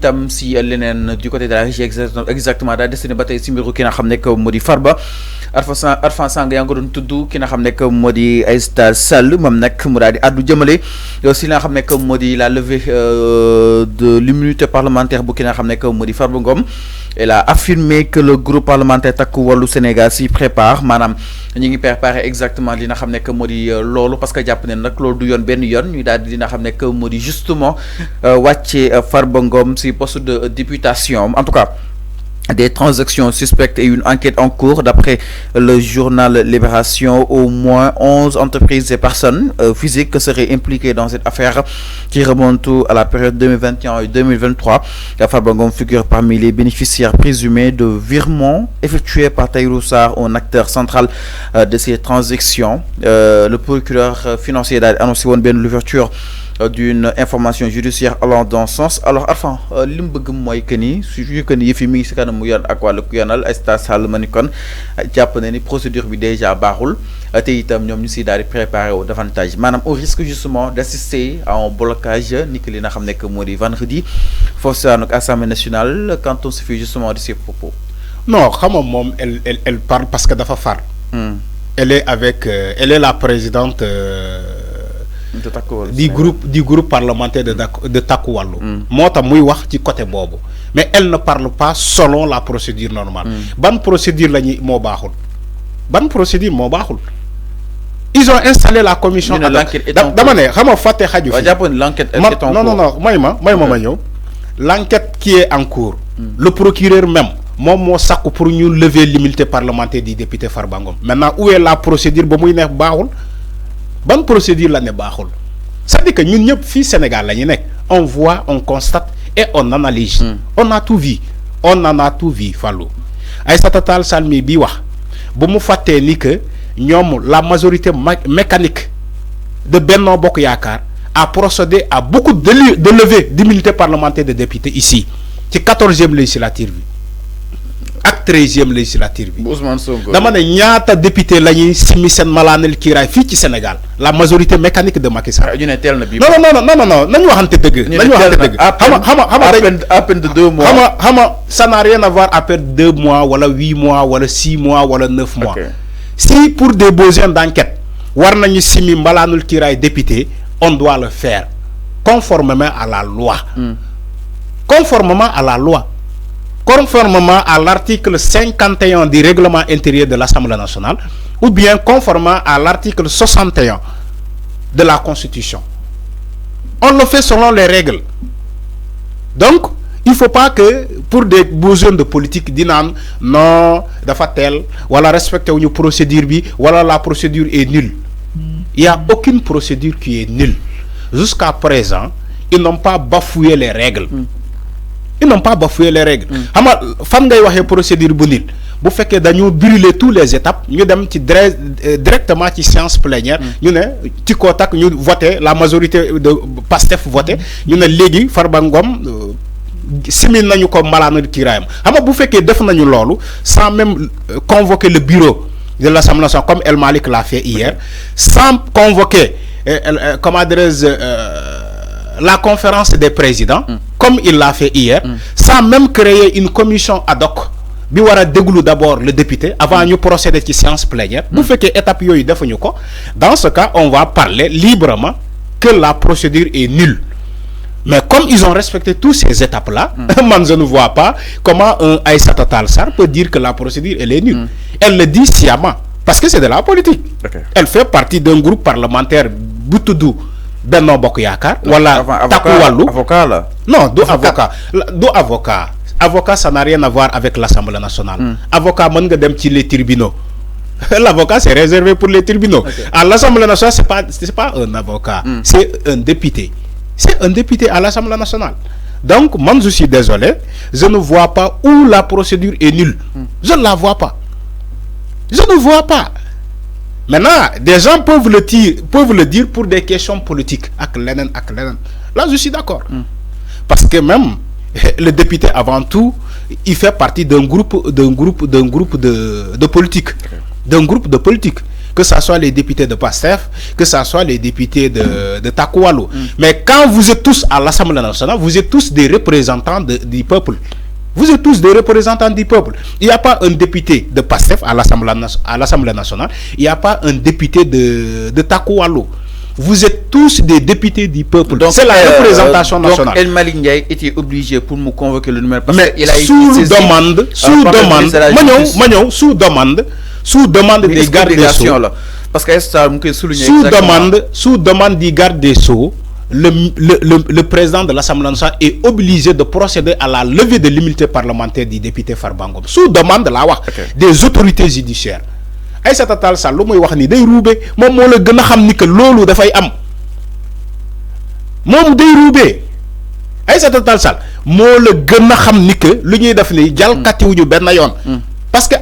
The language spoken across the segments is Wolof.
itam si leneen du côté de la régie exactement daa destiné ba tey si mbiru ki nga xam ne que moo di Farba Arfan Sang yaa ngi doon tudd ki nga xam ne que moo di Aïssata Sall moom nag mu daal di addu jëmale si li nga xam ne que moo di la levée de l'immunité parlementaire bu ki nga xam ne que moo di Farba Ngom. Elle a affirmé que le groupe parlementaire Takku Wallu Sénégal s'y prépare maanaam ñu ngi préparé exactement li nga xam ne que moo di loolu parce que jàpp ne nag loolu du yoon benn yoon ñu daal di li nga xam ne que moo di justement wàcce Farba Ngom si poste de députation en tout cas. Des transactions suspectes et une enquête en cours d'après le journal Libération. Au moins 11 entreprises et personnes physiques seraient impliquées dans cette affaire qui remonte à la période 2021 et 2023. Farba Ngom figure parmi les bénéficiaires présumés de virements effectués par Tahirou Sarr, un acteur central de ces transactions. Le procureur financier a annoncé l'ouverture d'une information judiciaire allant dans ce sens. Alors Arfan li mu bëgg mooy que ni su que ni yëf yi mi ngi si kanamu yoon ak wàllu yoonal Aïssata Sall ma ni kon jàpp na ni procédure bi déjà baaxul te itam ñoom ñu si daal di préparer au davantage maanaam au risque justement d'assister à un blocage ni que li nga xam ne que moo di vendredi foofu si waanug Assemblée nationale quand on se fait justement de ces propos. Non xam nga moom elle parle parce que dafa far. Elle est avec elle est la présidente. Du groupe parlementaire de Takku Wallu. Moo tax muy wax ci côté boobu mais elle ne parle pas selon la procédure normale. Ban procédure la ñuy moo baaxul. Ban procédure moo baaxul. Ils ont installé la commission. Dama ne xam nga fàtte xaju fi. L'enquête est en cours. Non may ma ñëw. L'enquête qui est en cours. Le procureur même moom moo sàkku pour ñu lever l'immunité parlementaire du député Farba Ngom. Maintenant où est la procédure ba muy neex baaxul. Bonne procédure la ne baaxul c'est-à-dire que ñun ñëpp fii Sénégal la ñu nekk on voit on constate et on analyse. On a tout vu Fallou Aïssata Sall mi bi wax bu mu fàttee ni que ñoom la majorité mécanique de Benno Bokk Yaakaar a procédé à beaucoup de levée d'immunité parlementaire de députés ici ci 14e législature bi ak 13e législature bi. Ousmane Sonko dama ne ñaata député la ñuy simi seen malaanel kiiraay fii ci Sénégal la majorité mécanique de Macky Sall. ñu ne teel na bii. non nañu waxante dëgg. nañu waxante dëgg à peine de 2 mois. xam nga ça n'a rien à voir à peine 2 mois wala 8 mois wala 6 mois wala 9 mois. Si pour des besoins d'enquête war nañu simi malaanul kiiraay député on doit le faire conformément à la loi. Conformément à l'article 51 du règlement intérieur de l'Assemblée nationale ou bien conformément à l'article 61 de la Constitution. On le fait selon les règles. Donc, il ne faut pas que pour des besoins de politique, disent non, dafa tel, voilà respecter une procédure, voilà la procédure est nulle. Il n'y a aucune procédure qui est nulle. Jusqu'à présent, ils n'ont pas bafoué les règles. Ils n'ont pas bafoué les règles. Xam nga fan ngay waxee procédure bu nit bu fekkee dañoo brûler toutes les étapes ñu dem ci directement ci séance plénière ñu ne ci koo tak ñu voté la majorité de Pastef voté ñu ne léegi Farba Ngom simil nañu ko malaanu kiiraayam xam nga bu fekkee def nañu loolu sans même convoquer le bureau de l'Assemblée nationale comme El Malick l'a fait hier sans convoquer comment dirais-je la conférence des présidents comme il l'a fait hier sans même créer une commission ad hoc bi war a déglu d'abord le député avant ñu procéder ci séance plénière bu fekkee étape yooyu defuñu ko dans ce cas on va parler librement que la procédure est nulle mais comme ils ont respecté toutes ces étapes là man je ne vois pas comment un Aïssata Sall peut dire que la procédure elle est nulle elle le dit sciemment parce que c'est de la politique. Elle fait partie d'un groupe parlementaire bu tudd Benno Bokk Yaakaar wala Takku Wallu avocat là. Non, du avocat. Avocat, ça n'a rien à voir avec l'Assemblée nationale. Avocat, mën nga dem ci les tribunaux. L'avocat, c'est réservé pour les tribunaux. À l'Assemblée nationale, c'est pas un avocat. C'est un député. C'est un député à l'Assemblée nationale. Donc, moi, je suis désolé. Je ne vois pas où la procédure est nulle. Je ne la vois pas. Je ne vois pas. Maintenant, des gens peuvent le dire pour des questions politiques. Là, je suis d'accord. Parce que même le député, avant tout, il fait partie d'un groupe de politique. D'un groupe de politique. que ce soit les députés de PASTEF, que ce soit les députés de Takualu. Mais quand vous êtes tous à l'Assemblée nationale, vous êtes tous des représentants du peuple. Vous êtes tous des représentants du peuple. Il n'y a pas un député de PASTEF à l'Assemblée nationale. Il n'y a pas un député de Takualu. Vous êtes tous des députés du peuple. C'est la représentation nationale. Donc El Malick Ndiaye était obligé pour me convoquer le numéro. Mais sous demande des gardes des Sceaux. Parce que ça me souligner sous demande des gardes des Sceaux, le président de l'Assemblée nationale est obligé de procéder à la levée de l'immunité parlementaire du député Farba Ngom sous demande des autorités judiciaires. Aïssata Tall Sall lu muy wax ni day roubé mom mo la gëna xam ni que lolu da fay am mom day roubé Aïssata Tall Sall mo la gëna xam ni que lu ñuy def ni jalkati wuñu ben yoon parce que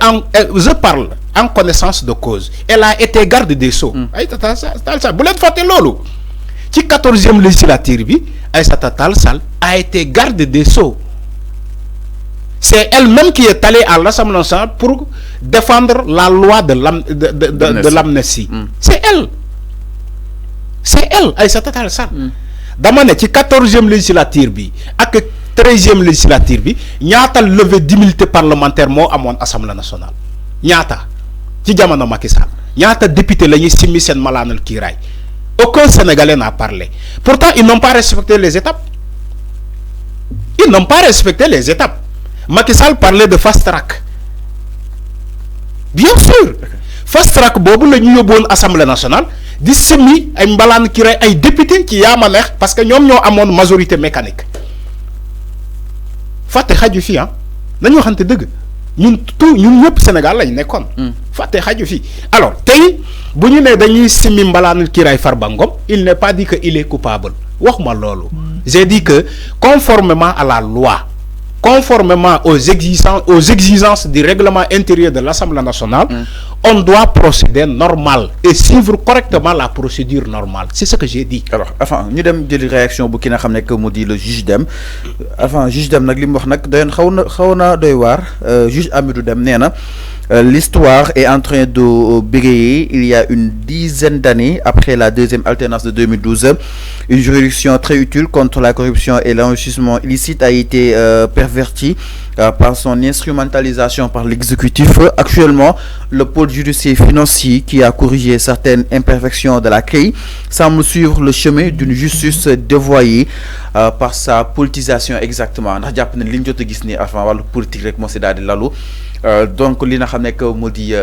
je parle en connaissance de cause. Elle a été garde des Sceaux. Aïssata Tall Sall bu len faté lolu ci 14e législature bi Aïssata Tall Sall a été garde des Sceaux. C'est elle-même qui est allée à l'Assemblée nationale pour défendre la loi de l'amnistie. C'est elle. C'est elle, Aïssata Tall Sall. Dama ne ci 14e législature bi ak 13e législature bi ñaata levée d'immunité parlementaire moo amoon Assemblée nationale ñaata ci jamono Macky Sall ñaata député la ñuy simmi seen malaanal kiiraay. Aucun Sénégalais n'a parlé. Pourtant, ils n'ont pas respecté les étapes. Ils n'ont pas respecté les étapes. Macky Sall parlait de fast track. Bien sûr. Fast track bobu la ñu yobone Assemblée nationale di semi ay mbalane ki ray ay député ci yama neex parce que ñom ñoo amone majorité mécanique. Faté xaju fi hein. Nañu waxante deug. Ñun ñëpp Sénégal lañ nekkon. Faté xaju fi. Alors, tay buñu né dañuy simi mbalane ki ray Farba Ngom, il n'est pas dit que il est coupable. Waxuma lolu. J'ai dit que conformément à la loi, conformément aux exigences du règlement intérieur de l'Assemblée nationale, on doit procéder normal et suivre correctement la procédure normale. C'est ce que j'ai dit. Alors, enfin, nous avons des réactions pour qui n'a jamais que dit le juge Dème. Enfin, juge Dème nak lim wax nak xawna doy war juge Amidou Dème néna l'histoire est en train de bégayer. Il y a une dizaine d'années après la deuxième alternance de 2012, une juridiction très utile contre la corruption et l'enrichissement illicite a été pervertie par son instrumentalisation par l'exécutif. Actuellement, le pôle judiciaire financier qui a corrigé certaines imperfections de la CREI semble suivre le chemin d'une justice dévoyée par sa politisation exactement. Ndax japp na liñ jotté gis ni avant walu politique rek mo ci dal di lalu. Donc li nga xamné que modi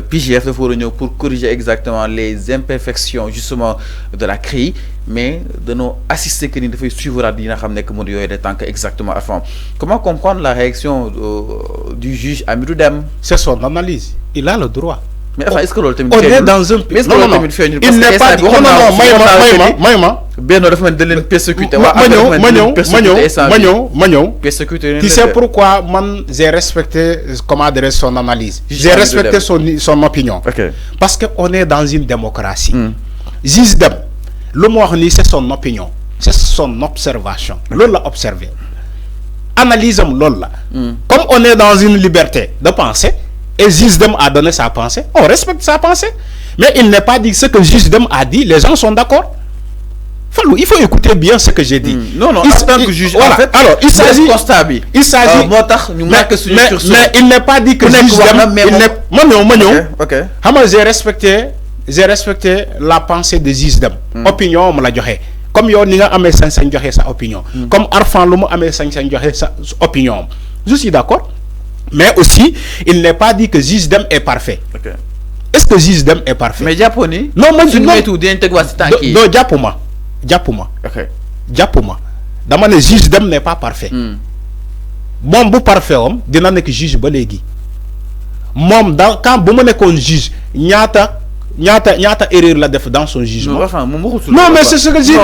PJF dafa wara ñëw pour corriger exactement les imperfections justement de la CREI, mais de nous assister que ni dafay suivre li nga xamné que modi yoy des tanks exactement avant. Comment comprendre la réaction du juge Amidou Dème? C'est son analyse, il a le droit. Mais enfin, est-ce que l'autre on est dans un pays. Non, il n'est pas dit. Non, Benno dafa mën de leen persécuter. Persécuter. Tu sais pourquoi man j'ai respecté comment dire son analyse. J'ai respecté son opinion. Parce que on est dans une démocratie. Juge Dème, le mot c'est son opinion, c'est son observation. L'on l'a observé. Analysons l'on. Comme on est dans une liberté de penser. Et juge Dème a donné sa pensée, on respecte sa pensée. Mais il n'est pas dit ce que juge Dème a dit, les gens sont d'accord. Il faut écouter bien ce que j'ai dit. Non, en tant que juge, voilà. En fait, alors, il s'agit, mais il n'est pas dit que juge Dème, j'ai respecté la pensée de juge Dème. Opinion, on me l'a dit. Comme yo ni nga amé sañ joxe sa opinion. Comme Arfan lu mu amé sañ joxe sa opinion. Je suis d'accord. Mais aussi, il n'est pas dit que juge Dème est parfait. Est-ce que juge Dème est parfait? Mais japonais. Non, moi je ne tout non, Japoma. Dama ne juge Dème n'est pas parfait. Bon bu parfait homme, dina nek juge ba légui. Mom dans quand bu ma nekone juge, ñaata erreur la def dans son jugement. Non, mais c'est ce que j'ai dit.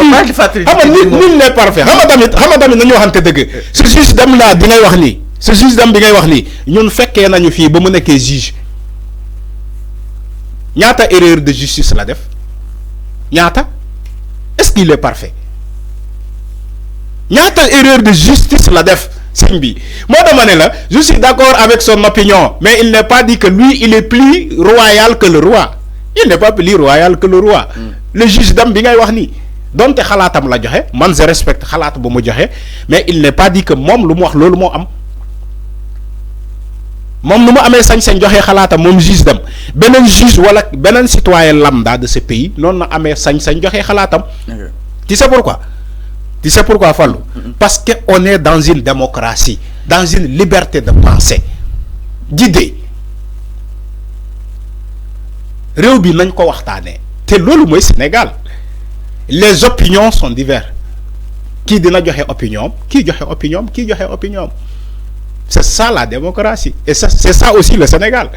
Nul n'est parfait. Hamadami nañu waxante deug. Ce juge Dème là di ngay wax ni. Ce juge Dème bi ngay wax ni ñun fekkee nañu fi ba mu nekkee juge ñaata erreur de justice la def ñaata est-ce qu'il est parfait ñaata erreur de justice la def Simbi. Moi, je suis d'accord avec son opinion, mais il n'est pas dit que lui, il est plus royal que le roi. Il n'est pas plus royal que le roi. Le juge d'am bi ngay wax ni donte xalaatam la joxe man je respecte xalaat bu mu joxe mais il n'est pas dit que mom lu mu wax lolu mo am mom nu mu amé sañ-sañ joxe xalaatam mom juge d'am benen juge wala benen citoyen lambda de ce pays non na amé sañ-sañ joxe xalaatam. Tu sais pourquoi? Tu sais pourquoi, Fallou? Parce qu'on est dans une démocratie, dans une liberté de pensée, d'idées. Réubi nañ ko waxtané té lolu moy Sénégal. Les opinions sont diverses. Qui dina joxe opinion, qui joxe opinion, qui joxe opinion. C'est ça la démocratie et c'est ça aussi le Sénégal.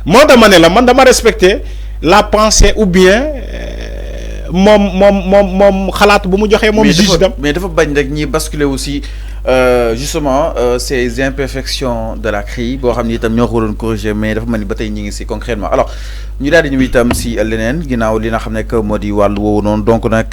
Moi dama respecter la pensée ou bien mom xalaat bu mu joxe mom juge dem mais dafa bañ rek ñi basculer aussi justement ces imperfections de la CREI bo xamni itam ñoo ko doon corriger mais dafa mel ni ba tey ñi ngi ci concrètement alors ñu daal di ñu itam ci leneen ginaaw li nga xam ne que moo di wàllu woowu noonu donc nag